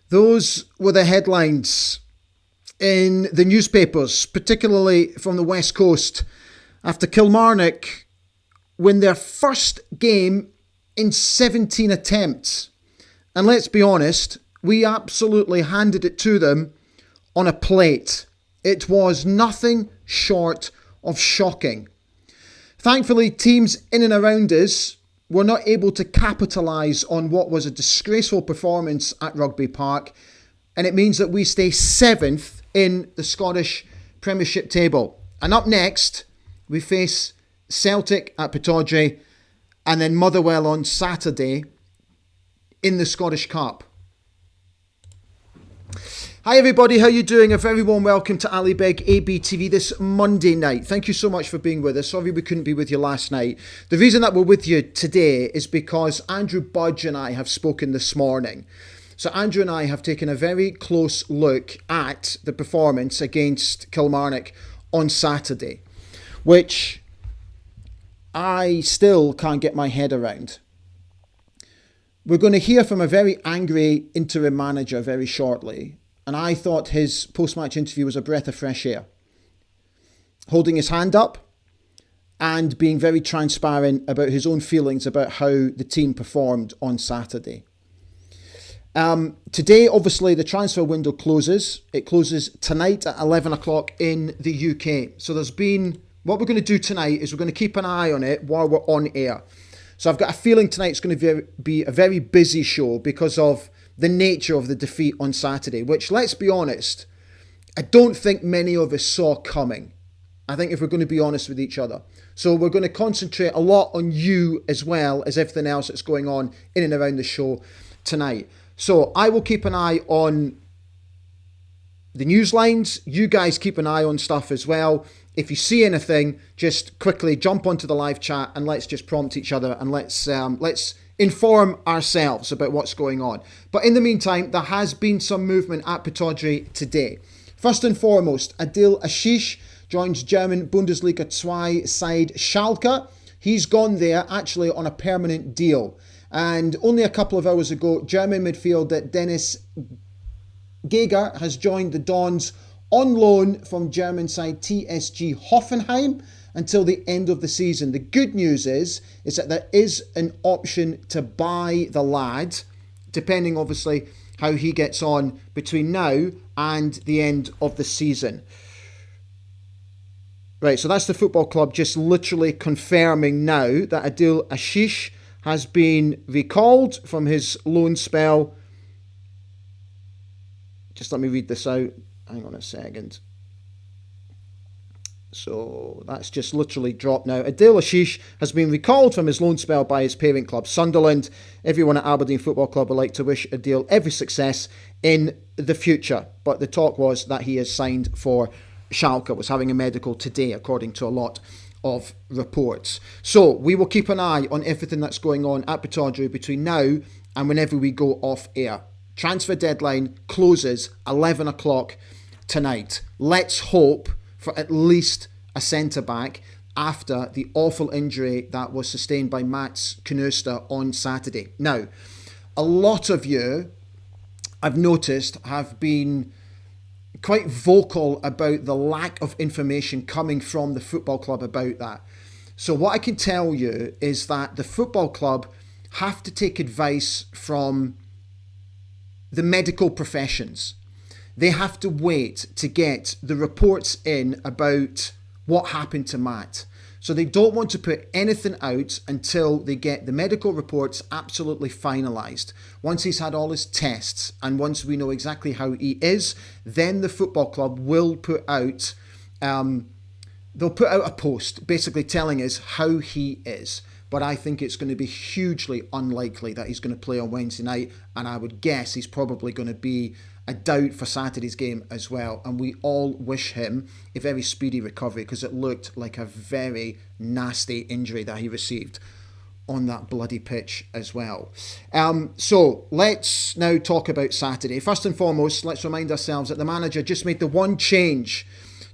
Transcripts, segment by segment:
Those were the headlines in the newspapers, particularly from the West Coast, after Kilmarnock win their first game in 17 attempts. And let's be honest, we absolutely handed it to them on a plate. It was nothing short of shocking. Thankfully, teams in and around us were not able to capitalise on what was a disgraceful performance at Rugby Park, and it means that we stay 7th in the Scottish Premiership table. And up next, we face Celtic at Pittodrie and then Motherwell on Saturday in the Scottish Cup. Hi everybody, how are you doing? A very warm welcome to Ali Beg ABTV this Monday night. Thank you so much for being with us. Sorry we couldn't be with you last night. The reason that we're with you today is because Andrew Budge and I have spoken this morning. So Andrew and I have taken a very close look at the performance against Kilmarnock on Saturday, which I still can't get my head around. We're going to hear from a very angry interim manager very shortly. And I thought his post-match interview was a breath of fresh air. Holding his hand up and being very transparent about his own feelings about how the team performed on Saturday. Today, obviously, the transfer window closes. It closes tonight at 11 o'clock in the UK. So what we're going to do tonight is we're going to keep an eye on it while we're on air. So I've got a feeling tonight's going to be a very busy show because of the nature of the defeat on Saturday, which, let's be honest, I don't think many of us saw coming. I think if we're going to be honest with each other. So we're going to concentrate a lot on you as well as everything else that's going on in and around the show tonight. So I will keep an eye on the news lines. You guys keep an eye on stuff as well. If you see anything, just quickly jump onto the live chat and let's just prompt each other and let's inform ourselves about what's going on. But in the meantime, there has been some movement at Pittodrie today. First and foremost, Adil Ashish joins German Bundesliga 2 side Schalke. He's gone there actually on a permanent deal. And only a couple of hours ago, German midfielder Dennis Geiger has joined the Dons on loan from German side TSG Hoffenheim until the end of the season. The good news is that there is an option to buy the lad, depending obviously how he gets on between now and the end of the season. Right, so that's the football club just literally confirming now that Adil Ashish has been recalled from his loan spell. Just let me read this out. Hang on a second. So that's just literally dropped now. Adil Ashish has been recalled from his loan spell by his parent club, Sunderland. Everyone at Aberdeen Football Club would like to wish Adil every success in the future. But the talk was that he has signed for Schalke, was having a medical today, according to a lot of reports. So we will keep an eye on everything that's going on at Pittodrie between now and whenever we go off air. Transfer deadline closes 11 o'clock tonight. Let's hope for at least a centre-back after the awful injury that was sustained by Mats Knuster on Saturday. Now, a lot of you, I've noticed, have been quite vocal about the lack of information coming from the football club about that. So what I can tell you is that the football club have to take advice from the medical professions. They have to wait to get the reports in about what happened to Matt. So they don't want to put anything out until they get the medical reports absolutely finalised. Once he's had all his tests and once we know exactly how he is, then the football club will put out, they'll put out a post basically telling us how he is. But I think it's going to be hugely unlikely that he's going to play on Wednesday night. And I would guess he's probably going to be a doubt for Saturday's game as well. And we all wish him a very speedy recovery because it looked like a very nasty injury that he received on that bloody pitch as well. So let's now talk about Saturday. First and foremost, let's remind ourselves that the manager just made the one change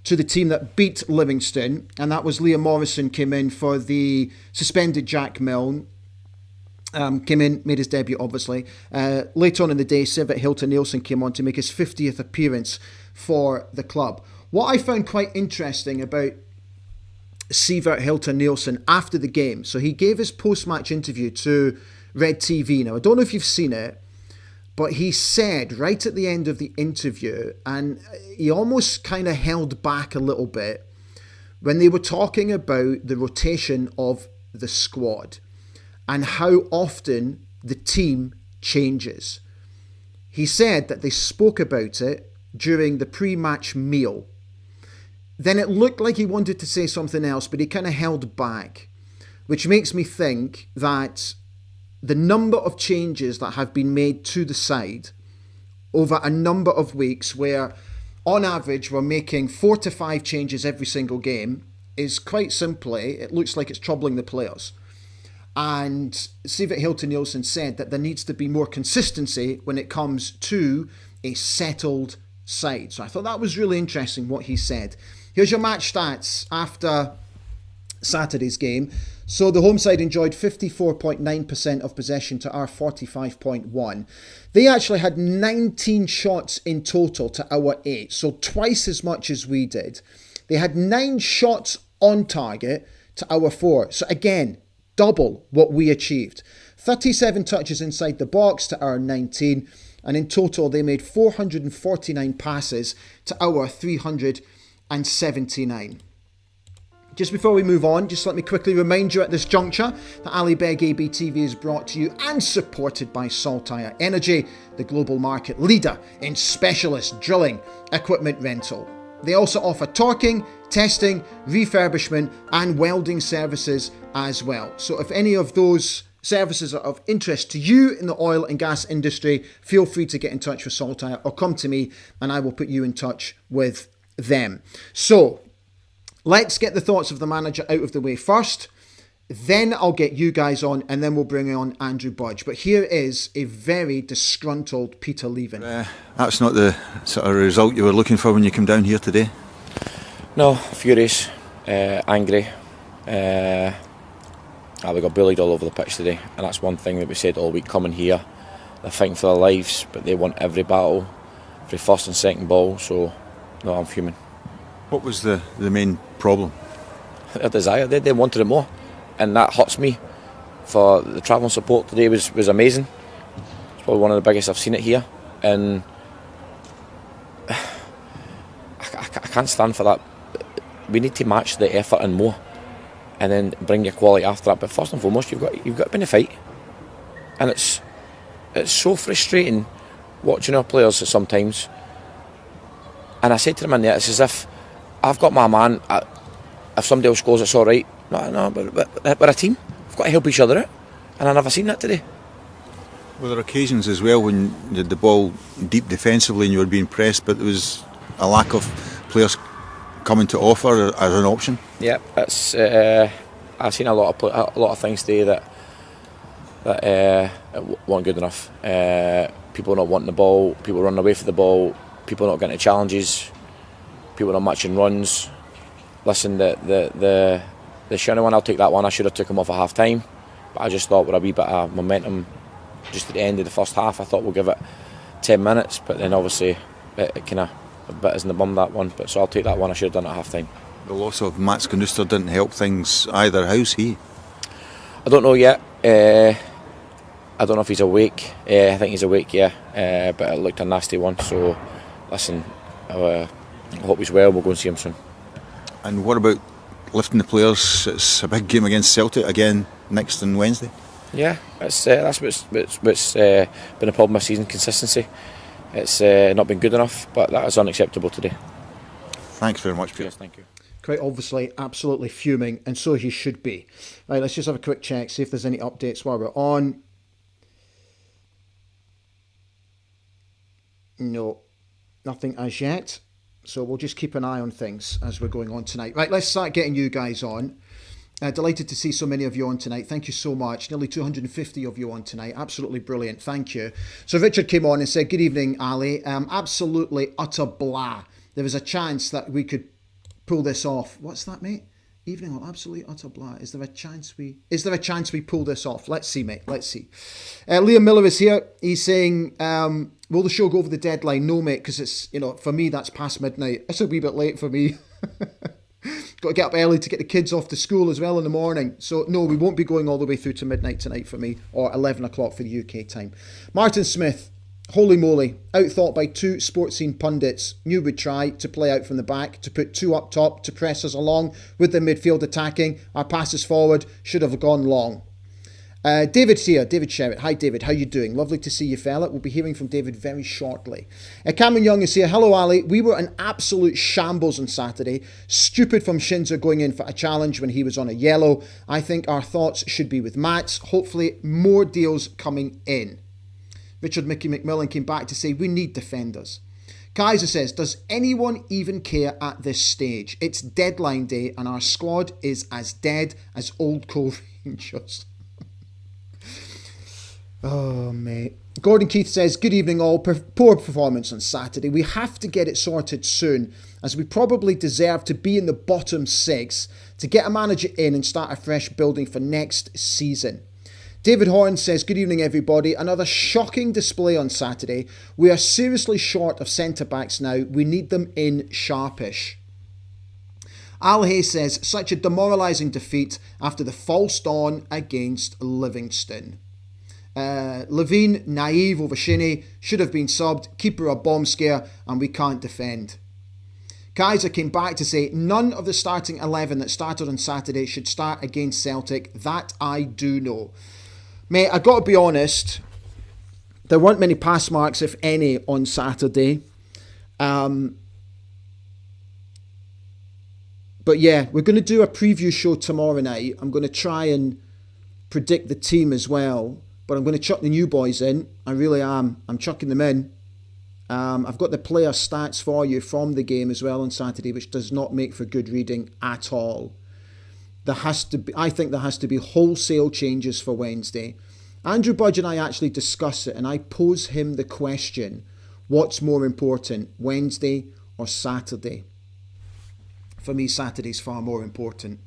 to the team that beat Livingston, and that was Liam Morrison came in for the suspended Jack Milne. came in, made his debut, obviously. Later on in the day, Sivert Hilton-Nielsen came on to make his 50th appearance for the club. What I found quite interesting about Sivert Hilton-Nielsen after the game, so he gave his post-match interview to Red TV. Now, I don't know if you've seen it, but he said right at the end of the interview, and he almost kind of held back a little bit when they were talking about the rotation of the squad and how often the team changes. He said that they spoke about it during the pre-match meal. Then it looked like he wanted to say something else, but he kind of held back, which makes me think that the number of changes that have been made to the side over a number of weeks, where on average we're making 4 to 5 changes every single game, is quite simply, it looks like it's troubling the players. And Sivert Hilton-Nielsen said that there needs to be more consistency when it comes to a settled side. So I thought that was really interesting what he said. Here's your match stats after Saturday's game. So the home side enjoyed 54.9% of possession to our 45.1. They actually had 19 shots in total to our 8, so twice as much as we did. They had 9 shots on target to our 4. So again, double what we achieved. 37 touches inside the box to our 19. And in total, they made 449 passes to our 379. Just before we move on, just let me quickly remind you at this juncture that Ali Beg ABTV is brought to you and supported by Saltire Energy, the global market leader in specialist drilling equipment rental. They also offer torquing, testing, refurbishment and welding services as well. So if any of those services are of interest to you in the oil and gas industry, feel free to get in touch with Saltire or come to me and I will put you in touch with them. So let's get the thoughts of the manager out of the way first. Then I'll get you guys on and then we'll bring on Andrew Budge. But here is a very disgruntled Peter Leven. That's not the sort of result you were looking for when you came down here today? No, furious, angry. We got bullied all over the pitch today, and that's one thing that we said all week coming here. They're fighting for their lives, but they want every battle, every first and second ball, so no, I'm fuming. What was the main problem? Their desire, they wanted it more, and that hurts me. For the travelling support today was amazing. It's probably one of the biggest I've seen it here, and I can't stand for that. We need to match the effort and more, and then bring your quality after that. But first and foremost, you've got to be in a fight, and it's so frustrating watching our players sometimes. And I said to them in there, it's as if I've got my man. If somebody else scores, it's all right. No, but we're a team. We've got to help each other out, and I never seen that today. Were there occasions as well when you had the ball deep defensively and you were being pressed, but there was a lack of players coming to offer as an option? Yeah, it's. I've seen a lot of things today that weren't good enough. People not wanting the ball, people running away for the ball, people not getting challenges, people not matching runs. Listen, the Shannon one, I'll take that one. I should have took him off at half time, but I just thought with a wee bit of momentum just at the end of the first half, I thought we'll give it 10 minutes, but then obviously it kind of bit us in the bum, that one. But so I'll take that one. I should have done it at half time. The loss of Mats Knuster didn't help things either. How's he? I don't know yet. I don't know if he's awake. I think he's awake, yeah. But it looked a nasty one. So listen, I hope he's well. We'll go and see him soon. And what about lifting the players? It's a big game against Celtic again next on Wednesday. Yeah, that's what's been a problem this season, consistency. It's not been good enough, but that is unacceptable today. Thanks very much, Peter. Yes, thank you. Quite obviously, absolutely fuming, and so he should be. Right, let's just have a quick check, see if there's any updates while we're on. No, nothing as yet. So we'll just keep an eye on things as we're going on tonight. Right, let's start getting you guys on. Delighted to see so many of you on tonight. Thank you so much. Nearly 250 of you on tonight. Absolutely brilliant. Thank you. So Richard came on and said, good evening, Ali. Absolutely utter blah. There was a chance that we could pull this off. What's that, mate? Evening all absolutely utter blah. Is there a chance we pull this off? Let's see, mate. Let's see. Liam Miller is here. He's saying, will the show go over the deadline? No, mate, because it's, for me, that's past midnight. It's a wee bit late for me. Got to get up early to get the kids off to school as well in the morning. So, no, we won't be going all the way through to midnight tonight for me, or 11 o'clock for the UK time. Martin Smith, holy moly, outthought by two sports scene pundits. Knew we'd try to play out from the back, to put two up top, to press us along with the midfield attacking. Our passes forward should have gone long. David's here, David Sherritt. Hi David, how you doing? Lovely to see you, fella. We'll be hearing from David very shortly. Cameron Young is here. Hello Ali, we were an absolute shambles on Saturday. Stupid from Shinzer going in for a challenge when he was on a yellow. I think our thoughts should be with Mats. Hopefully more deals coming in. Richard Mickey McMillan came back to say we need defenders. Kaiser says, does anyone even care at this stage? It's deadline day and our squad is as dead as Old Cove Rangers. Oh, mate. Gordon Keith says, good evening all. Poor performance on Saturday. We have to get it sorted soon, as we probably deserve to be in the bottom six to get a manager in and start a fresh building for next season. David Horn says, good evening everybody. Another shocking display on Saturday. We are seriously short of centre-backs now. We need them in sharpish. Al Hay says, such a demoralising defeat after the false dawn against Livingston. Levine, naive over Shinnie, should have been subbed, keeper a bomb scare, and we can't defend. Kaiser came back to say, none of the starting 11 that started on Saturday should start against Celtic. That I do know. Mate, I got to be honest, there weren't many pass marks, if any, on Saturday. But yeah, we're going to do a preview show tomorrow night. I'm going to try and predict the team as well. But I'm going to chuck the new boys in. I really am. I'm chucking them in. I've got the player stats for you from the game as well on Saturday, which does not make for good reading at all. I think there has to be wholesale changes for Wednesday. Andrew Budge and I actually discuss it, and I pose him the question, what's more important, Wednesday or Saturday? For me, Saturday's far more important.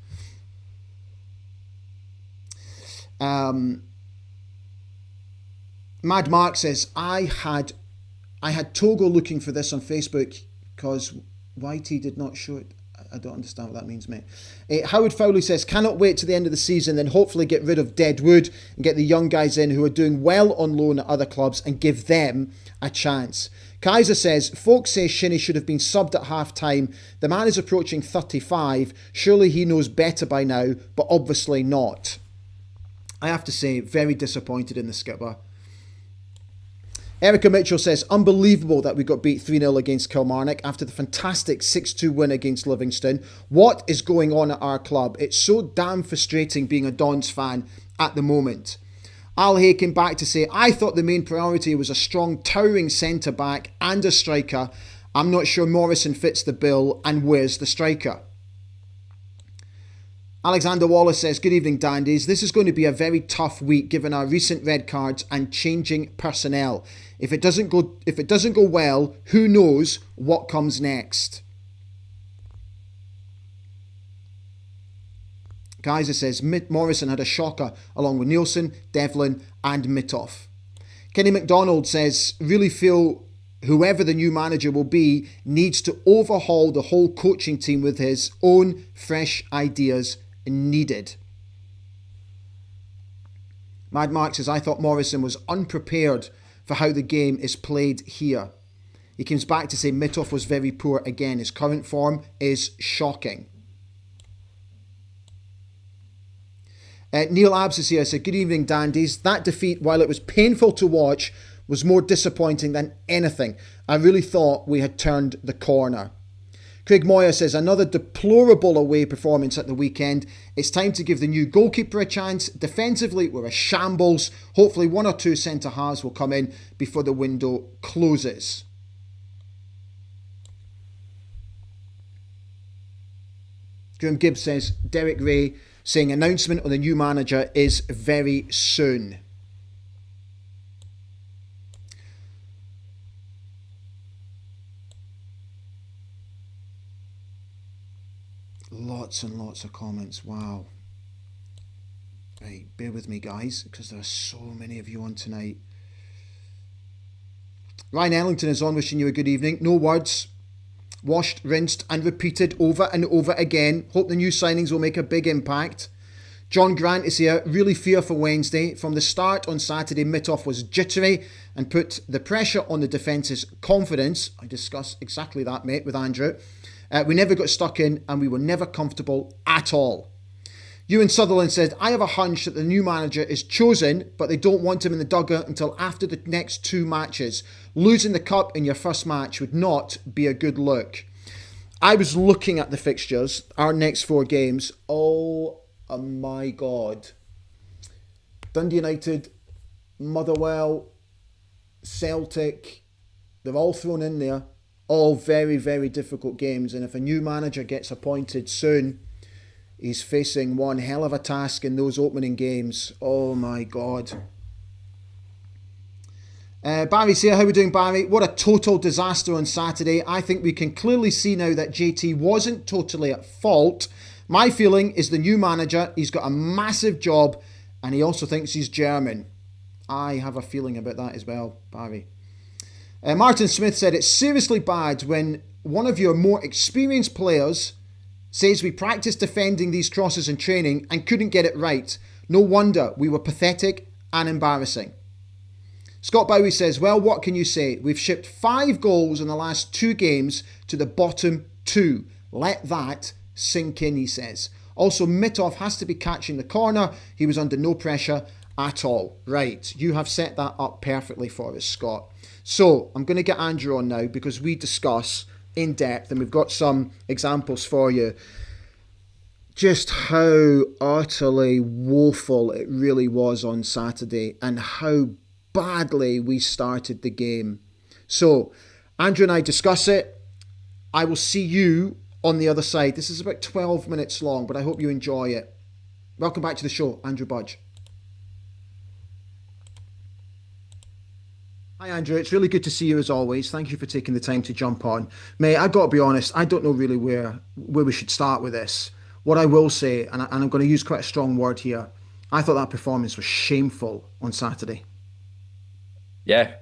Mad Mark says, I had Togo looking for this on Facebook because YT did not show it. I don't understand what that means, mate. Howard Fowley says, cannot wait to the end of the season, then hopefully get rid of Deadwood and get the young guys in who are doing well on loan at other clubs and give them a chance. Kaiser says, folks say Shinnie should have been subbed at half-time. The man is approaching 35. Surely he knows better by now, but obviously not. I have to say, very disappointed in the skipper. Erica Mitchell says, unbelievable that we got beat 3-0 against Kilmarnock after the fantastic 6-2 win against Livingston. What is going on at our club? It's so damn frustrating being a Dons fan at the moment. Al Hay came back to say, I thought the main priority was a strong, towering centre-back and a striker. I'm not sure Morrison fits the bill, and where's the striker? Alexander Wallace says, good evening, dandies. This is going to be a very tough week given our recent red cards and changing personnel. If it doesn't go well, who knows what comes next? Kaiser says, Morrison had a shocker along with Nielsen, Devlin and Mittoff. Kenny McDonald says, really feel whoever the new manager will be needs to overhaul the whole coaching team with his own fresh ideas needed. Mad Mark says, I thought Morrison was unprepared for how the game is played here. He comes back to say Mittoff was very poor again. His current form is shocking. Neil Abs is here. I said, good evening, dandies. That defeat, while it was painful to watch, was more disappointing than anything. I really thought we had turned the corner. Craig Moyer says, another deplorable away performance at the weekend. It's time to give the new goalkeeper a chance. Defensively, we're a shambles. Hopefully one or two centre-halves will come in before the window closes. Graham Gibbs says, Derek Ray saying announcement on the new manager is very soon. lots and lots of comments. Wow. Right, bear with me, guys, because there are so many of you on tonight. Ryan Ellington is on, wishing you a good evening. No words. Washed, rinsed and repeated over and over again. Hope the new signings will make a big impact. John Grant is here. Really fear for Wednesday. From the start on Saturday, Mittoff was jittery and put the pressure on the defence's confidence. I discuss exactly that, mate, with Andrew. We never got stuck in and we were never comfortable at all. Ewan Sutherland said, I have a hunch that the new manager is chosen, but they don't want him in the dugout until after the next 2 matches. Losing the cup in your first match would not be a good look. I was looking at the fixtures, our next 4 games. Oh my God. Dundee United, Motherwell, Celtic, they're all thrown in there. All very, very difficult games. And if a new manager gets appointed soon, he's facing one hell of a task in those opening games. Oh my God. Barry's here. How are we doing, Barry? What a total disaster on Saturday. I think we can clearly see now that JT wasn't totally at fault. My feeling is the new manager, he's got a massive job and he also thinks he's German. I have a feeling about that as well, Barry. Martin Smith said, it's seriously bad when one of your more experienced players says we practiced defending these crosses in training and couldn't get it right. No wonder we were pathetic and embarrassing. Scott Bowie says, well, what can you say? We've shipped 5 goals in the last 2 games to the bottom 2. Let that sink in, he says. Also, Mittoff has to be catching the corner. He was under no pressure at all. Right, you have set that up perfectly for us, Scott. So, I'm going to get Andrew on now because we discuss in depth and we've got some examples for you just how utterly woeful it really was on Saturday and how badly we started the game. So, Andrew and I discuss it. I will see you on the other side. This is about 12 minutes long, but I hope you enjoy it. Welcome back to the show, Andrew Budge. Hi Andrew, it's really good to see you as always. Thank you for taking the time to jump on. Mate, I've got to be honest, I don't know really where we should start with this. What I will say, and I'm going to use quite a strong word here, I thought that performance was shameful on Saturday. Yeah,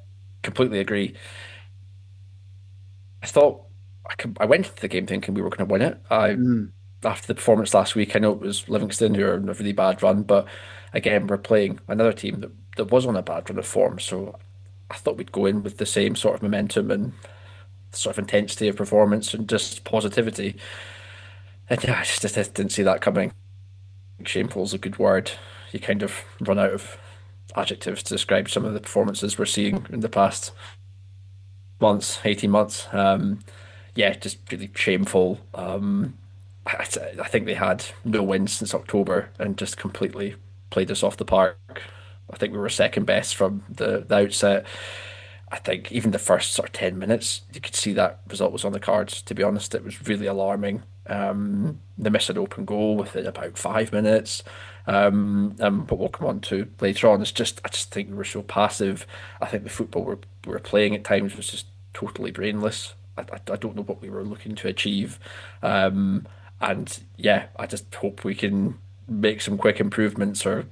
completely agree. I went into the game thinking we were going to win it. After the performance last week, I know it was Livingston who are on a really bad run, but again, we're playing another team that was on a bad run of form, so I thought we'd go in with the same sort of momentum and sort of intensity of performance and just positivity. And yeah, I just didn't see that coming. Shameful is a good word. You kind of run out of adjectives to describe some of the performances we're seeing in the past months, 18 months. Yeah, just really shameful. I think they had no wins since October and just completely played us off the park. I think we were second best from the outset. I think even the first sort of 10 minutes, you could see that result was on the cards, to be honest. It was really alarming. They missed an open goal within about 5 minutes. But we'll come on to later on. I just think we were so passive. I think the football we were playing at times was just totally brainless. I don't know what we were looking to achieve. And yeah, I just hope we can make some quick improvements or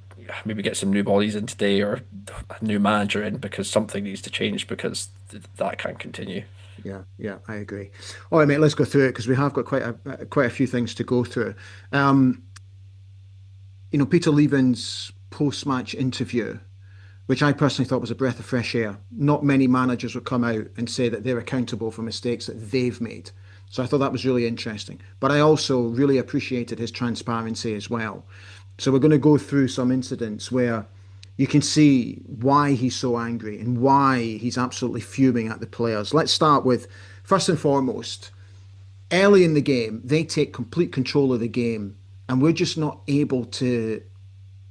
maybe get some new bodies in today or a new manager in because something needs to change because that can't continue. Yeah, I agree. All right, mate, let's go through it because we have got quite a few things to go through. Peter Leven's post-match interview, which I personally thought was a breath of fresh air. Not many managers would come out and say that they're accountable for mistakes that they've made. So I thought that was really interesting. But I also really appreciated his transparency as well. So we're going to go through some incidents where you can see why he's so angry and why he's absolutely fuming at the players. Let's start with, first and foremost, early in the game, they take complete control of the game and we're just not able to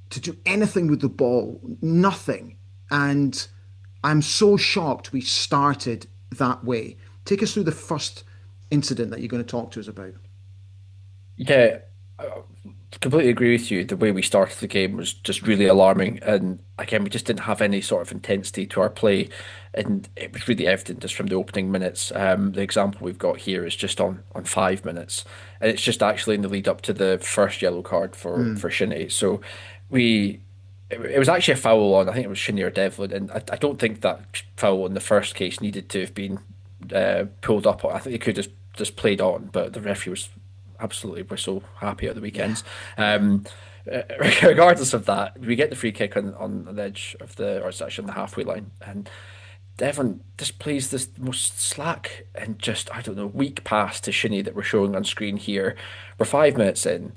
do anything with the ball, nothing. And I'm so shocked we started that way. Take us through the first incident that you're going to talk to us about. Yeah, completely agree with you. The way we started the game was just really alarming, and again, we just didn't have any sort of intensity to our play, and it was really evident just from the opening minutes. The example we've got here is just on 5 minutes, and it's just actually in the lead up to the first yellow card Mm. for Shinnie. So we. It was actually a foul on, I think it was Shinnie or Devlin, and I don't think that foul in the first case needed to have been pulled up. I think they could just played on, but the referee was absolutely, we're so happy at the Yeah. weekends. Yeah. Uh, Regardless of that, we get the free kick on the edge of or it's actually on the halfway line, and Devon displays this most slack and just, I don't know, weak pass to Shinnie that we're showing on screen here. We're 5 minutes in.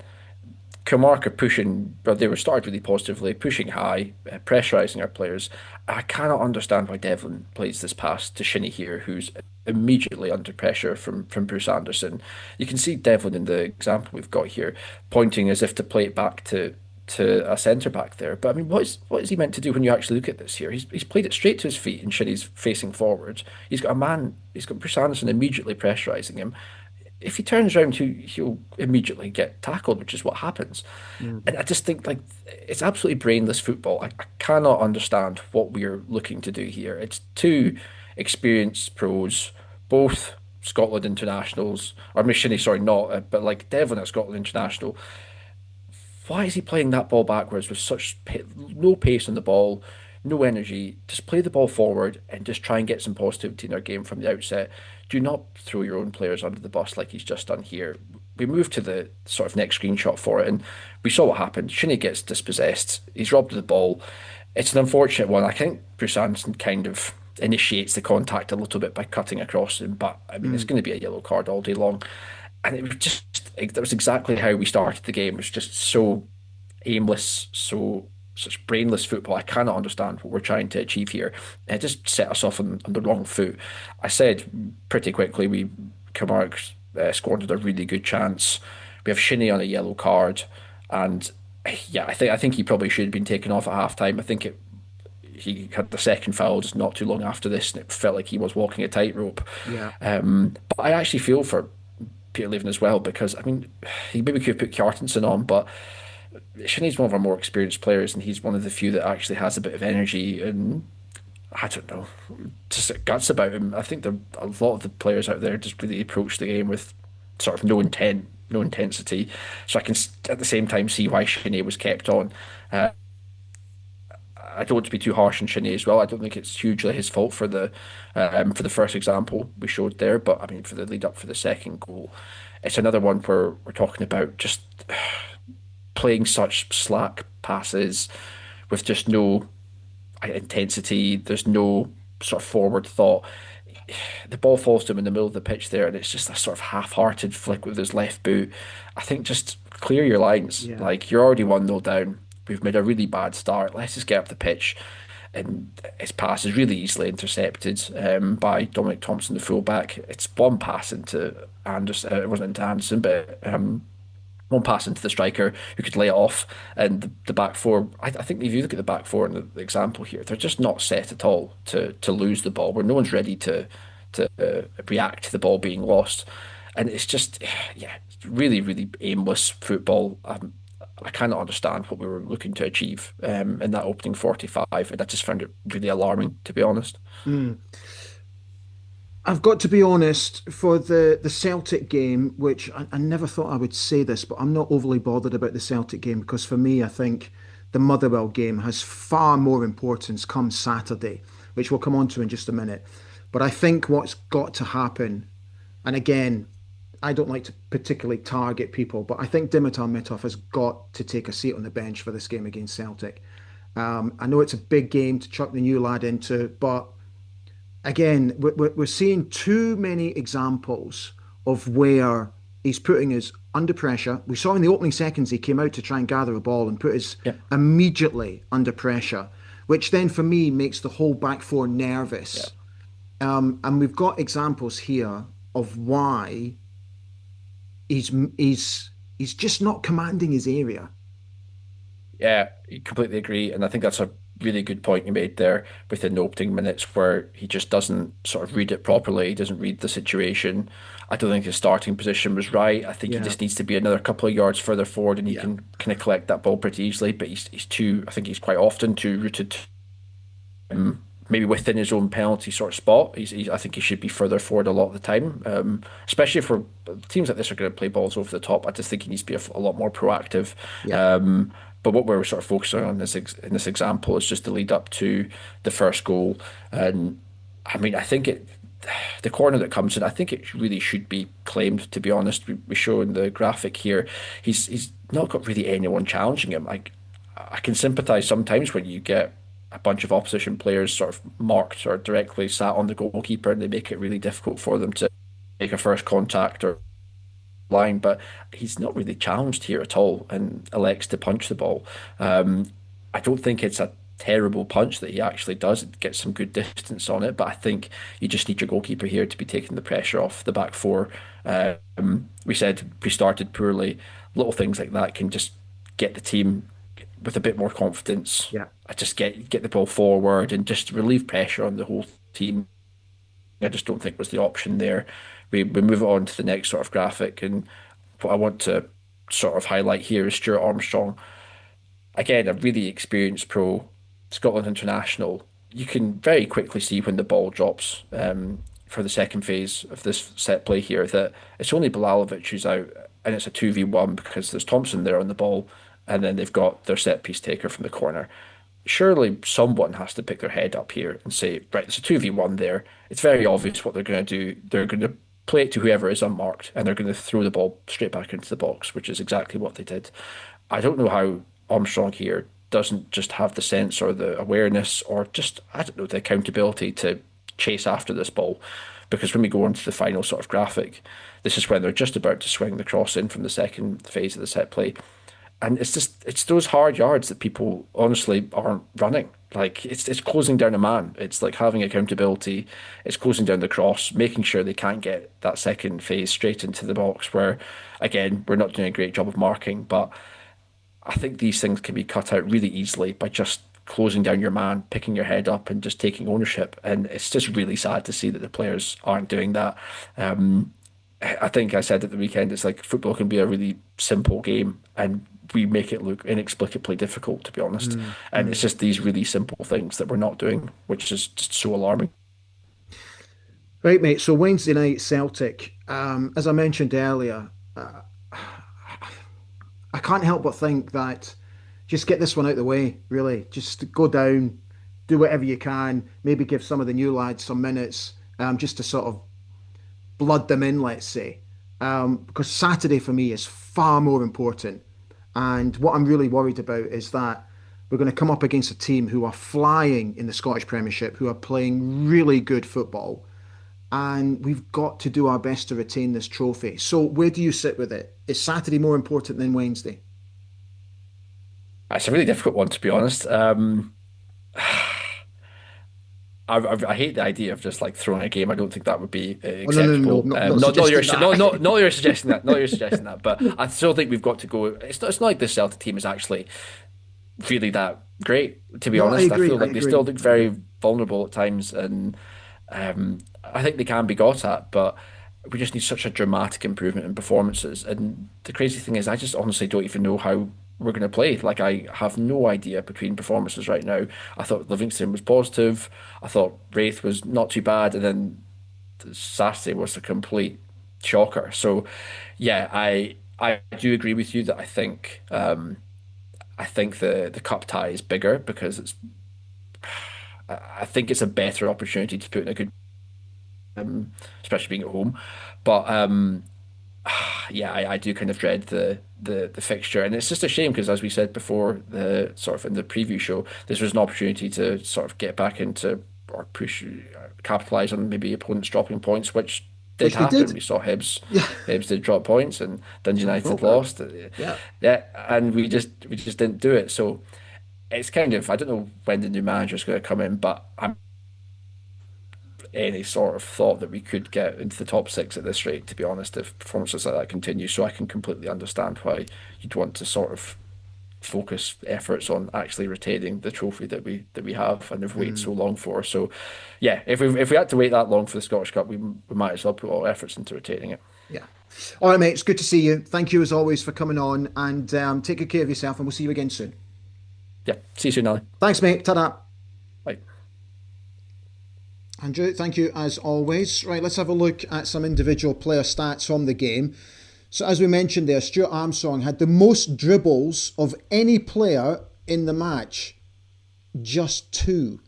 Kilmarnock are pushing, but they were started really positively, pushing high, pressurising our players. I cannot understand why Devlin plays this pass to Shinnie here, who's immediately under pressure from Bruce Anderson. You can see Devlin in the example we've got here, pointing as if to play it back to a centre back there. But I mean, what is he meant to do when you actually look at this here? He's played it straight to his feet, and Shinnie's facing forward. He's got Bruce Anderson immediately pressurising him. If he turns around, he'll immediately get tackled, which is what happens. Mm. And I just think like it's absolutely brainless football. I cannot understand what we're looking to do here. It's two experienced pros, both Scotland internationals, or Machine, sorry, not, but like Devlin at Scotland international. Why is he playing that ball backwards with no pace on the ball, no energy? Just play the ball forward and just try and get some positivity in our game from the outset. Do not throw your own players under the bus like he's just done here. We moved to the sort of next screenshot for it, and we saw what happened. Shinnie gets dispossessed. He's robbed of the ball. It's an unfortunate one. I think Bruce Anderson kind of initiates the contact a little bit by cutting across him, but I mean, it's Mm. going to be a yellow card all day long. And it was just, that was exactly how we started the game. It was just so aimless, such brainless football. I cannot understand what we're trying to achieve here. It just set us off on the wrong foot. I said pretty quickly we Kilmarnock squandered a really good chance. We have Shinnie on a yellow card, and yeah, I think he probably should have been taken off at half time. I think he had the second foul just not too long after this, and it felt like he was walking a tightrope. Yeah. But I actually feel for Peter Leven as well because I mean he maybe could have put Kjartansson on, but Shinnie's one of our more experienced players, and he's one of the few that actually has a bit of energy and I don't know, just guts about him. I think a lot of the players out there just really approach the game with sort of no intent, no intensity. So I can at the same time see why Shinnie was kept on. Uh, I don't want to be too harsh on Shinnie as well. I don't think it's hugely his fault for the first example we showed there, but I mean for the lead up for the second goal, it's another one where we're talking about just playing such slack passes with just no intensity. There's no sort of forward thought. The ball falls to him in the middle of the pitch there, and it's just a sort of half-hearted flick with his left boot. I think just clear your lines. Yeah. Like you're already 1-0 down. We've made a really bad start. Let's just get up the pitch. And his pass is really easily intercepted by Dominic Thompson, the fullback. It's one pass into Anderson. It wasn't into Anderson, but one pass into the striker who could lay it off. And the back four, I think if you look at the back four in the example here, they're just not set at all to lose the ball, where no one's ready to react to the ball being lost. And it's just, yeah, really, really aimless football. I cannot understand what we were looking to achieve in that opening 45, and I just found it really alarming, to be honest. Mm. I've got to be honest, for the Celtic game, which I never thought I would say this, but I'm not overly bothered about the Celtic game because for me, I think the Motherwell game has far more importance come Saturday, which we'll come on to in just a minute. But I think what's got to happen, and again, I don't like to particularly target people, but I think Dimitar Mitov has got to take a seat on the bench for this game against Celtic. I know it's a big game to chuck the new lad into, but again, we're seeing too many examples of where he's putting us under pressure. We saw in the opening seconds he came out to try and gather a ball and put us Yeah, immediately under pressure, which then for me makes the whole back four yeah. nervous. And we've got examples here of why he's he's just not commanding his area. Yeah, I completely agree, and I think that's a really good point you made there within the opening minutes where he just doesn't sort of read it properly. He doesn't read the situation. I don't think his starting position was right. I think he Yeah, just needs to be another couple of yards further forward and he yeah, can kind of collect that ball pretty easily. But he's too, I think he's quite often too rooted maybe within his own penalty sort of spot. I think he should be further forward a lot of the time, especially for teams like this are going to play balls over the top. I just think he needs to be a lot more proactive. yeah, But what we're sort of focusing on in this example is just the lead up to the first goal. And I mean, I think the corner that comes in, I think it really should be claimed, to be honest. We show in the graphic here, he's not got really anyone challenging him. I can sympathise sometimes when you get a bunch of opposition players sort of marked or directly sat on the goalkeeper and they make it really difficult for them to make a first contact or line, but he's not really challenged here at all and elects to punch the ball. I don't think it's a terrible punch that he actually does. It gets some good distance on it, but I think you just need your goalkeeper here to be taking the pressure off the back four. We said we started poorly. Little things like that can just get the team with a bit more confidence. yeah. I just get the ball forward and just relieve pressure on the whole team. I just don't think was the option there. We move on to the next sort of graphic, and what I want to sort of highlight here is Stuart Armstrong. Again, a really experienced pro, Scotland international. You can very quickly see when the ball drops for the second phase of this set play here that it's only Bilalovic who's out, and it's a 2v1 because there's Thompson there on the ball, and then they've got their set piece taker from the corner. Surely someone has to pick their head up here and say, right, there's a 2v1 there. It's very obvious what they're going to do. They're going to play it to whoever is unmarked, and they're going to throw the ball straight back into the box, which is exactly what they did. I don't know how Armstrong here doesn't just have the sense or the awareness or just, I don't know, the accountability to chase after this ball. Because when we go on to the final sort of graphic, this is when they're just about to swing the cross in from the second phase of the set play. And it's those hard yards that people honestly aren't running. Like it's closing down a man. It's like having accountability. It's closing down the cross, making sure they can't get that second phase straight into the box where, again, we're not doing a great job of marking. But I think these things can be cut out really easily by just closing down your man, picking your head up and just taking ownership. And it's just really sad to see that the players aren't doing that. I think I said at the weekend, it's like football can be a really simple game and we make it look inexplicably difficult, to be honest. And it's just these really simple things that we're not doing, which is just so alarming. Right, mate. So Wednesday night, Celtic. As I mentioned earlier, I can't help but think that just get this one out of the way, really. Just go down, do whatever you can, maybe give some of the new lads some minutes, just to sort of blood them in, let's say. Because Saturday for me is far more important. And what I'm really worried about is that we're going to come up against a team who are flying in the Scottish Premiership, who are playing really good football. And we've got to do our best to retain this trophy. So where do you sit with it? Is Saturday more important than Wednesday? It's a really difficult one, to be honest. I hate the idea of just like throwing a game. I don't think that would be Oh, no, no, no, acceptable. no, not Not suggesting you're that. not you're suggesting that. Not you're suggesting that. But I still think we've got to go. It's not like this Celtic team is actually really that great. To be No, I honest, I agree. feel I like they still agree. look very vulnerable at times, and I think they can be got at. But we just need such a dramatic improvement in performances. And the crazy thing is, I just honestly don't even know how we're going to play. Like, I have no idea between performances right now. I thought Livingston was positive. I thought Wraith was not too bad. And then Saturday was a complete shocker. So, yeah, I do agree with you that I think the cup tie is bigger because I think it's a better opportunity to put in a good, especially being at home. But yeah, I do kind of dread the fixture, and it's just a shame because, as we said before, the sort of in the preview show, this was an opportunity to sort of get back into or push, capitalize on maybe opponents dropping points, which did Which they happen. did. We saw Hibs, Yeah, Hibs did drop points, and Dundee I United thought that. lost. Yeah. Yeah, and we just didn't do it. So it's kind of I don't know when the new manager is going to come in, but I'm any sort of thought that we could get into the top six at this rate, to be honest, if performances like that continue. So I can completely understand why you'd want to sort of focus efforts on actually retaining the trophy that we have and have waited so long for. So, yeah, if we had to wait that long for the Scottish Cup, we might as well put all efforts into retaining it. Yeah. All right, mate. It's good to see you. Thank you as always for coming on, and take good care of yourself, and we'll see you again soon. Yeah. See you soon, Ali. Thanks, mate. Ta-da. Bye. Andrew, thank you as always. Right, let's have a look at some individual player stats from the game. So as we mentioned there, Stuart Armstrong had the most dribbles of any player in the match. Just 2.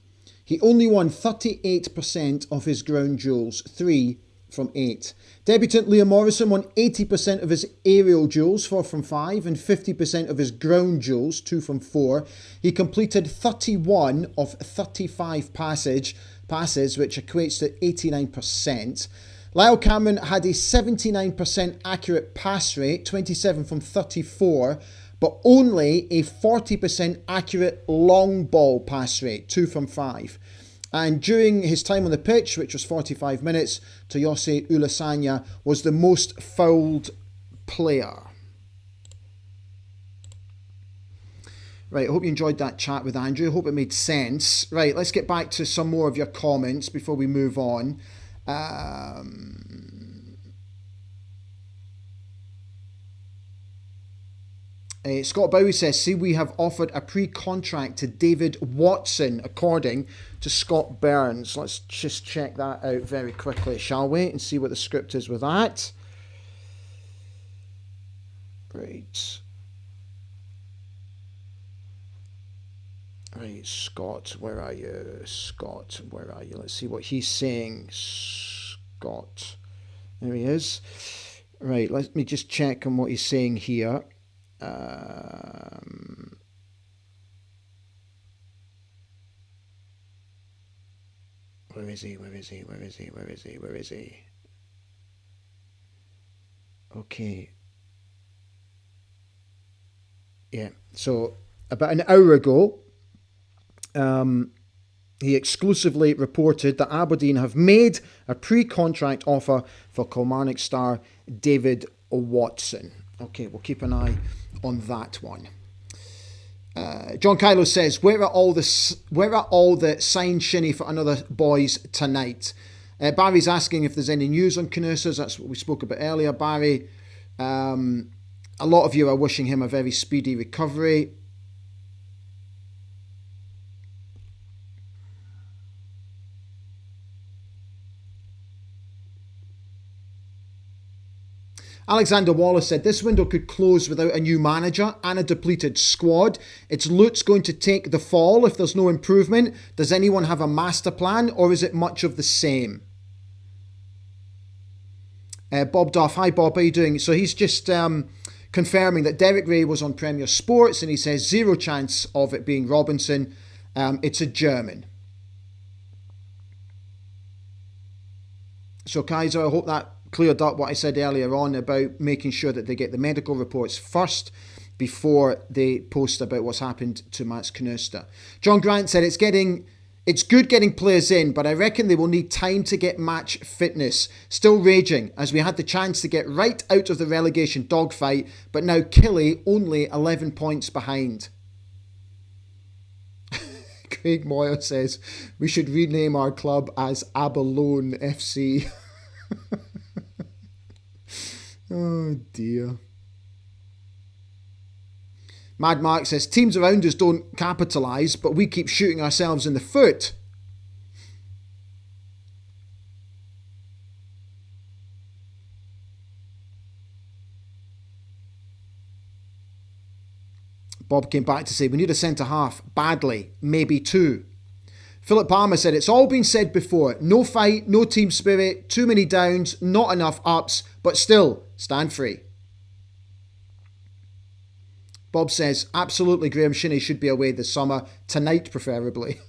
He only won 38% of his ground duels, 3 from 8. Debutant Liam Morrison won 80% of his aerial duels, 4 from 5, and 50% of his ground duels, 2 from 4. He completed 31 of 35 passes, which equates to 89%. Lyle Cameron had a 79% accurate pass rate, 27 from 34, but only a 40% accurate long ball pass rate, 2 from 5. And during his time on the pitch, which was 45 minutes, Toyosi Ulasanya was the most fouled player. Right, I hope you enjoyed that chat with Andrew. I hope it made sense. Right, let's get back to some more of your comments before we move on. Scott Bowie says, see, we have offered a pre-contract to David Watson, according to Scott Burns. Let's just check that out very quickly, shall we? And see what the script is with that. Right. Right, Scott, where are you? Scott, where are you? Let's see what he's saying. Scott. There he is. Right, let me just check on what he's saying here. Where is he? Okay. Yeah, so about an hour ago, he exclusively reported that Aberdeen have made a pre-contract offer for Kilmarnock star David Watson. Okay, we'll keep an eye on that one. John Kylo says, where are all the signed shinny for another boys tonight? Barry's asking if there's any news on Knussers. That's what we spoke about earlier, Barry. A lot of you are wishing him a very speedy recovery. Alexander Wallace said, this window could close without a new manager and a depleted squad. It's Lutz going to take the fall if there's no improvement. Does anyone have a master plan, or is it much of the same? Bob Duff. Hi, Bob. How are you doing? So he's just confirming that Derek Ray was on Premier Sports, and he says 0 chance of it being Robinson. It's a German. So Kaiser, I hope that cleared up what I said earlier on about making sure that they get the medical reports first before they post about what's happened to Mats Knuster. John Grant said it's good getting players in, but I reckon they will need time to get match fitness. Still raging, as we had the chance to get right out of the relegation dogfight, but now Killy only 11 points behind. Craig Moyer says we should rename our club as Abalone FC. Oh dear. Mad Mark says teams around us don't capitalise, but we keep shooting ourselves in the foot. Bob came back to say we need a centre half badly, maybe 2. Philip Palmer said it's all been said before. No fight, no team spirit, too many downs, not enough ups, but still, stand free. Bob says, absolutely, Graham Shinnie should be away this summer, tonight preferably.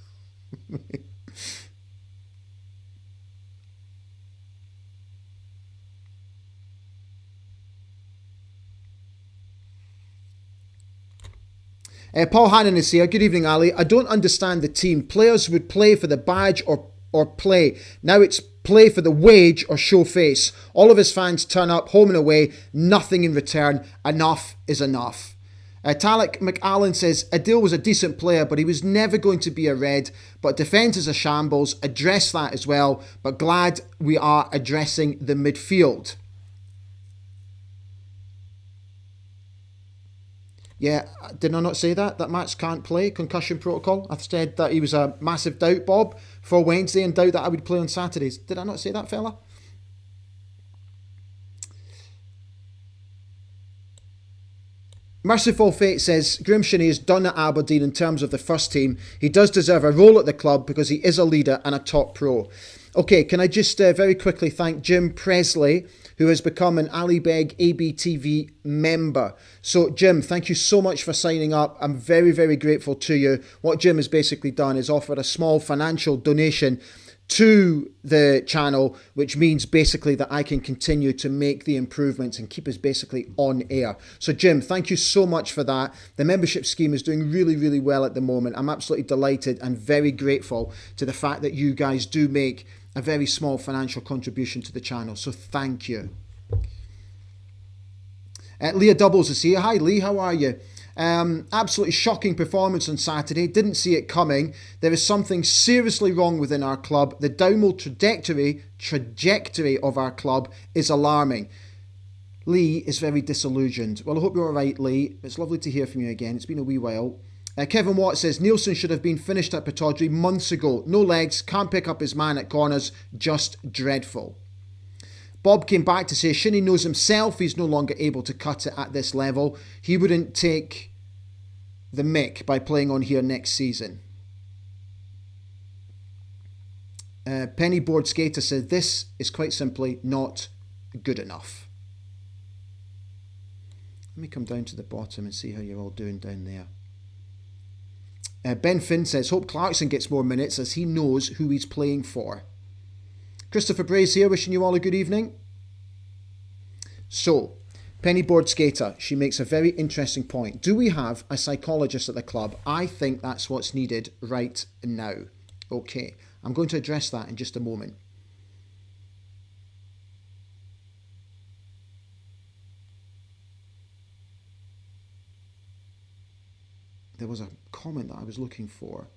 Paul Hannon is here. Good evening, Ali. I don't understand the team. Players would play for the badge or play. Now it's play for the wage or show face. All of his fans turn up home and away. Nothing in return. Enough is enough. Talik McAllen says, Adil was a decent player, but he was never going to be a red. But defence is a shambles. Address that as well. But glad we are addressing the midfield. Yeah, did I not say that? That Max can't play, concussion protocol? I said that he was a massive doubt, Bob, for Wednesday, and doubt that I would play on Saturdays. Did I not say that, fella? Merciful Fate says, Grimshaney is done at Aberdeen in terms of the first team. He does deserve a role at the club because he is a leader and a top pro. Okay, can I just very quickly thank Jim Presley, who has become an Ali Beg ABTV member. So, Jim, thank you so much for signing up. I'm very, very grateful to you. What Jim has basically done is offered a small financial donation to the channel, which means basically that I can continue to make the improvements and keep us basically on air. So Jim, thank you so much for that. The membership scheme is doing really, really well at the moment. I'm absolutely delighted and very grateful to the fact that you guys do make a very small financial contribution to the channel. So thank you. Leah Doubles is here. Hi Lee, how are you? Absolutely shocking performance on Saturday. Didn't see it coming. There is something seriously wrong within our club. The downward trajectory of our club is alarming. Lee is very disillusioned. Well, I hope you're all right, Lee. It's lovely to hear from you again. It's been a wee while. Kevin Watt says, Nielsen should have been finished at Pittodrie months ago. No legs, can't pick up his man at corners. Just dreadful. Bob came back to say Shinnie knows himself he's no longer able to cut it at this level. He wouldn't take the mick by playing on here next season. Penny Board Skater says this is quite simply not good enough. Let me come down to the bottom and see how you're all doing down there. Ben Finn says, hope Clarkson gets more minutes as he knows who he's playing for. Christopher Bray's here, wishing you all a good evening. So, Pennyboard Skater, she makes a very interesting point. Do we have a psychologist at the club? I think that's what's needed right now. Okay, I'm going to address that in just a moment. There was a comment that I was looking for.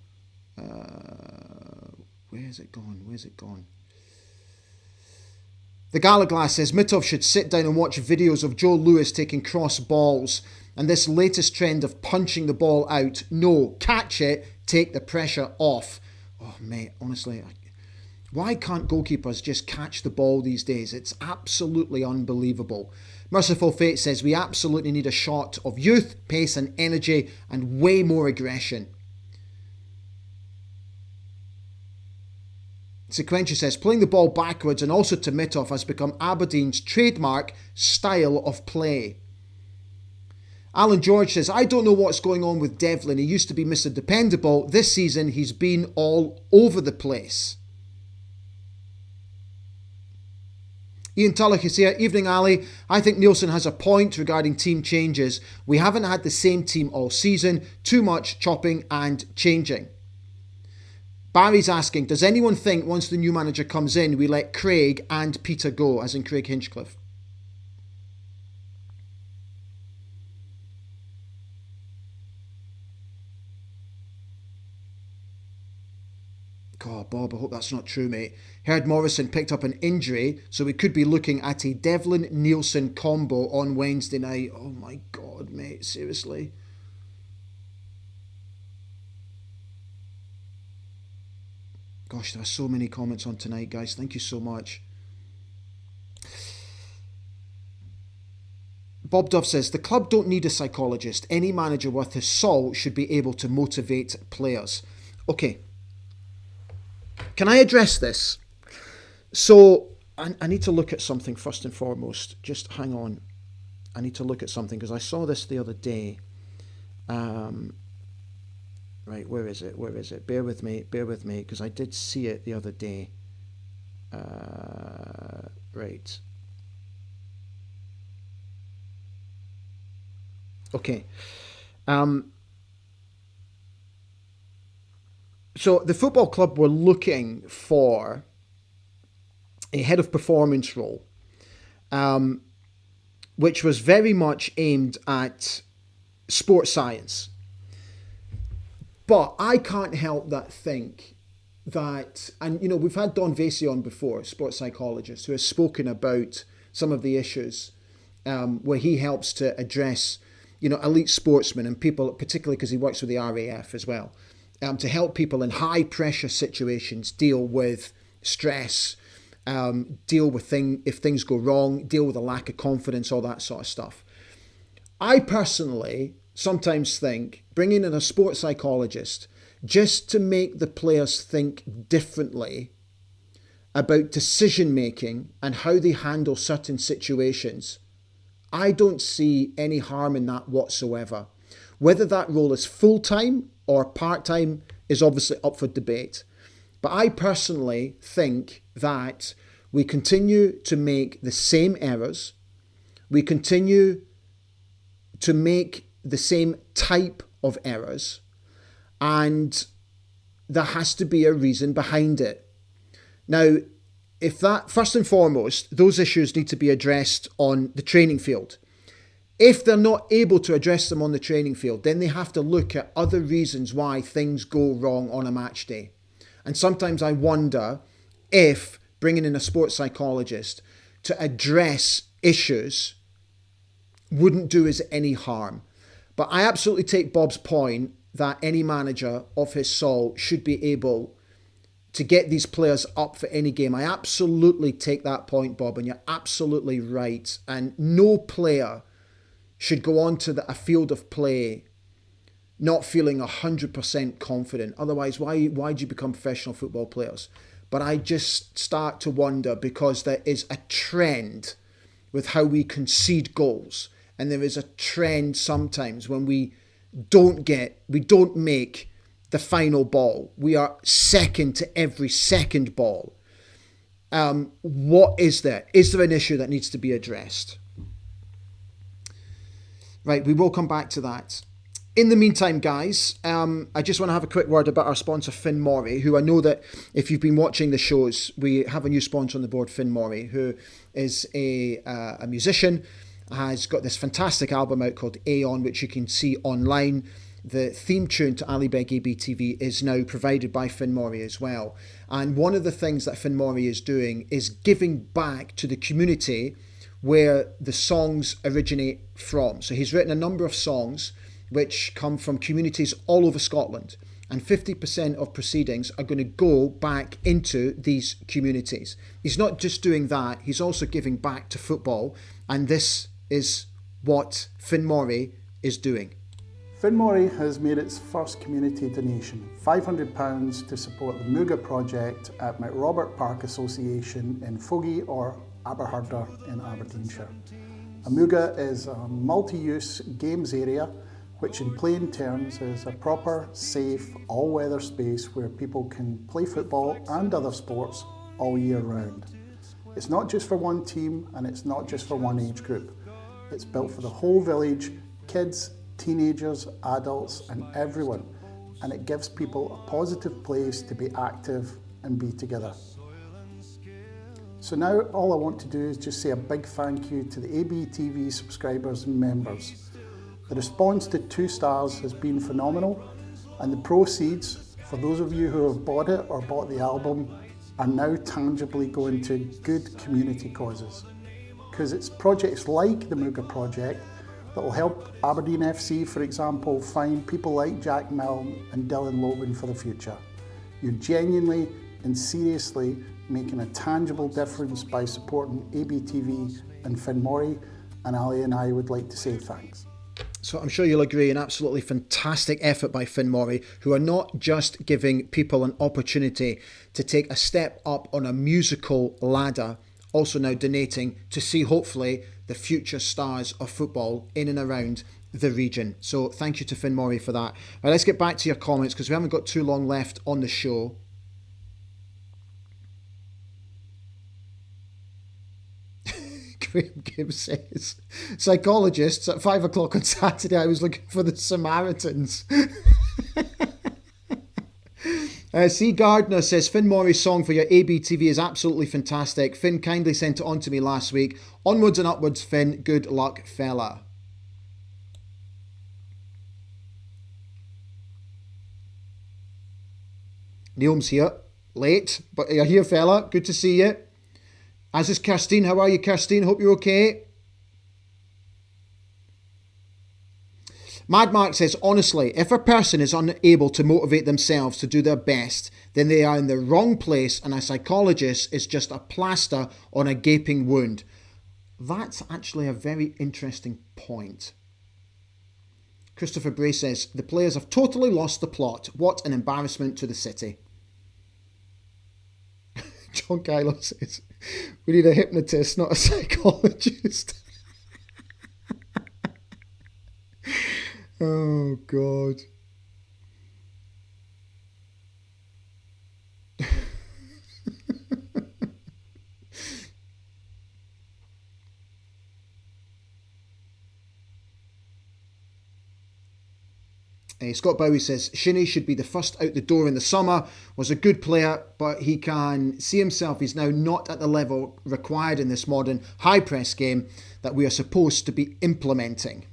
Where has it gone? Where's it gone? The Galaglass says Mitov should sit down and watch videos of Joe Lewis taking cross balls and this latest trend of punching the ball out. No, catch it, take the pressure off. Oh, mate, honestly, why can't goalkeepers just catch the ball these days? It's absolutely unbelievable. Merciful Fate says we absolutely need a shot of youth, pace and energy and way more aggression. Sequentia says, playing the ball backwards and also to Mitov has become Aberdeen's trademark style of play. Alan George says, I don't know what's going on with Devlin. He used to be Mr. Dependable. This season, he's been all over the place. Ian Tulloch is here. Evening, Ali. I think Nielsen has a point regarding team changes. We haven't had the same team all season. Too much chopping and changing. Barry's asking, does anyone think once the new manager comes in, we let Craig and Peter go, as in Craig Hinchcliffe? God, Bob, I hope that's not true, mate. Heard Morrison picked up an injury, so we could be looking at a Devlin-Nielsen combo on Wednesday night. Oh my God, mate, seriously? Gosh, there are so many comments on tonight, guys. Thank you so much. Bob Duff says, the club don't need a psychologist. Any manager worth his salt should be able to motivate players. Okay. Can I address this? So, I need to look at something first and foremost. Just hang on. I need to look at something because I saw this the other day. Right, where is it? Where is it? Bear with me, because I did see it the other day. Right. Okay. So the football club were looking for a head of performance role, which was very much aimed at sports science. But I can't help but think that, and you know, we've had Don Vasey on before, sports psychologist, who has spoken about some of the issues where he helps to address, you know, elite sportsmen and people, particularly because he works with the RAF as well, to help people in high pressure situations deal with stress, deal with if things go wrong, deal with a lack of confidence, all that sort of stuff. I personally sometimes think bringing in a sports psychologist just to make the players think differently about decision making and how they handle certain situations, I don't see any harm in that whatsoever. Whether that role is full-time or part-time is obviously up for debate. But I personally think that we continue to make the same errors. We continue to make the same type of errors. And there has to be a reason behind it. Now, if that, first and foremost, those issues need to be addressed on the training field. If they're not able to address them on the training field, then they have to look at other reasons why things go wrong on a match day. And sometimes I wonder if bringing in a sports psychologist to address issues wouldn't do us any harm. But I absolutely take Bob's point that any manager of his salt should be able to get these players up for any game. I absolutely take that point, Bob, and you're absolutely right. And no player should go on to a field of play not feeling 100% confident. Otherwise, why do you become professional football players? But I just start to wonder, because there is a trend with how we concede goals. And there is a trend sometimes when we don't make the final ball. We are second to every second ball. What is there? Is there an issue that needs to be addressed? Right, we will come back to that. In the meantime, guys, I just want to have a quick word about our sponsor, Finn Morrie, who I know that if you've been watching the shows, we have a new sponsor on the board, Finn Morrie, who is a musician, has got this fantastic album out called Aeon, which you can see online. The theme tune to Ali Beg ABTV is now provided by Finn Morrie as well. And one of the things that Finn Morrie is doing is giving back to the community where the songs originate from. So he's written a number of songs which come from communities all over Scotland. And 50% of proceedings are going to go back into these communities. He's not just doing that, he's also giving back to football. And this is what Finn Morrie is doing. Finn Morrie has made its first community donation, £500 to support the Muga project at McRobert Park Association in Fogey or Aberharder in Aberdeenshire. A Muga is a multi-use games area, which in plain terms is a proper, safe, all-weather space where people can play football and other sports all year round. It's not just for one team and it's not just for one age group. It's built for the whole village, kids, teenagers, adults and everyone, and it gives people a positive place to be active and be together. So now all I want to do is just say a big thank you to the ABTV subscribers and members. The response to 2 stars has been phenomenal, and the proceeds, for those of you who have bought it or bought the album, are now tangibly going to good community causes. Because it's projects like the Muga project that will help Aberdeen FC, for example, find people like Jack Milne and Dylan Logan for the future. You're genuinely and seriously making a tangible difference by supporting ABTV and Finn Morrie, and Ali and I would like to say thanks. So I'm sure you'll agree, an absolutely fantastic effort by Finn Morrie, who are not just giving people an opportunity to take a step up on a musical ladder, also now donating to see hopefully the future stars of football in and around the region. So thank you to Finn Morrie for that. Right, let's get back to your comments because we haven't got too long left on the show. Graham Gibbs says, psychologists at 5 o'clock on Saturday, I was looking for the Samaritans. C. Gardner says, Finn Morrie's song for your ABTV is absolutely fantastic. Finn kindly sent it on to me last week. Onwards and upwards, Finn. Good luck, fella. Neil's here, late, but you're here, fella. Good to see you. As is Kirstine. How are you, Kirstine? Hope you're okay. Mad Mark says, honestly, if a person is unable to motivate themselves to do their best, then they are in the wrong place and a psychologist is just a plaster on a gaping wound. That's actually a very interesting point. Christopher Bray says, the players have totally lost the plot. What an embarrassment to the city. John Kylo says, we need a hypnotist, not a psychologist. Oh, God. Scott Bowie says, Shinnie should be the first out the door in the summer, was a good player, but he can see himself, he's now not at the level required in this modern high press game that we are supposed to be implementing.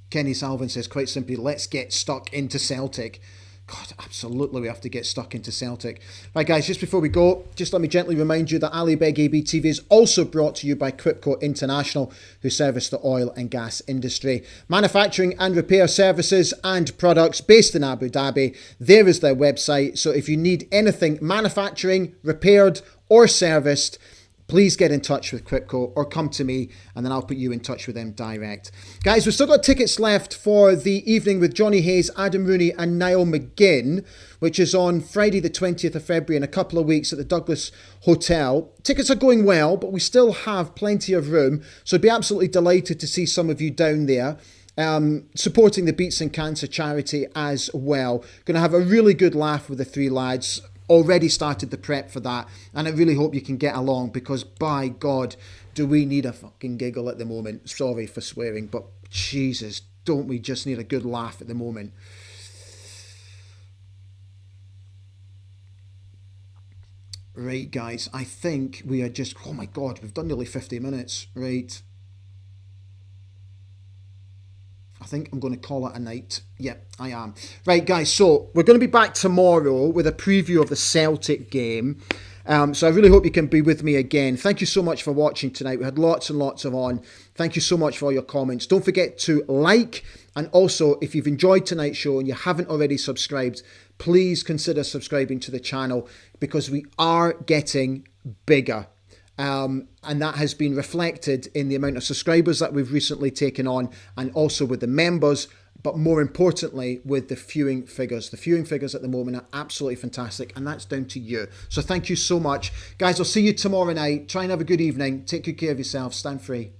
Kenny Salvin says, quite simply, let's get stuck into Celtic. God, absolutely we have to get stuck into Celtic. Right, guys, just before we go, just let me gently remind you that Ali Beg AB TV is also brought to you by Quipco International, who service the oil and gas industry. Manufacturing and repair services and products based in Abu Dhabi. There is their website. So if you need anything manufacturing, repaired or serviced, please get in touch with Quipco or come to me and then I'll put you in touch with them direct. Guys, we've still got tickets left for the evening with Johnny Hayes, Adam Rooney and Niall McGinn, which is on Friday the 20th of February in a couple of weeks at the Douglas Hotel. Tickets are going well, but we still have plenty of room, so I'd be absolutely delighted to see some of you down there. Supporting the Beats and Cancer charity as well. Going to have a really good laugh with the three lads. Already started the prep for that, and I really hope you can get along, because by God, do we need a fucking giggle at the moment. Sorry for swearing, but Jesus, don't we just need a good laugh at the moment. Right, guys, I think we are just, oh my God, we've done nearly 50 minutes, right? I think I'm going to call it a night. Yeah, I am. Right, guys, so we're going to be back tomorrow with a preview of the Celtic game. So I really hope you can be with me again. Thank you so much for watching tonight. We had lots and lots of on. Thank you so much for all your comments. Don't forget to like, and also if you've enjoyed tonight's show and you haven't already subscribed, please consider subscribing to the channel, because we are getting bigger. And that has been reflected in the amount of subscribers that we've recently taken on, and also with the members, but more importantly with the viewing figures. The viewing figures at the moment are absolutely fantastic, and that's down to you. So thank you so much. Guys, I'll see you tomorrow night. Try and have a good evening. Take good care of yourselves. Stand free.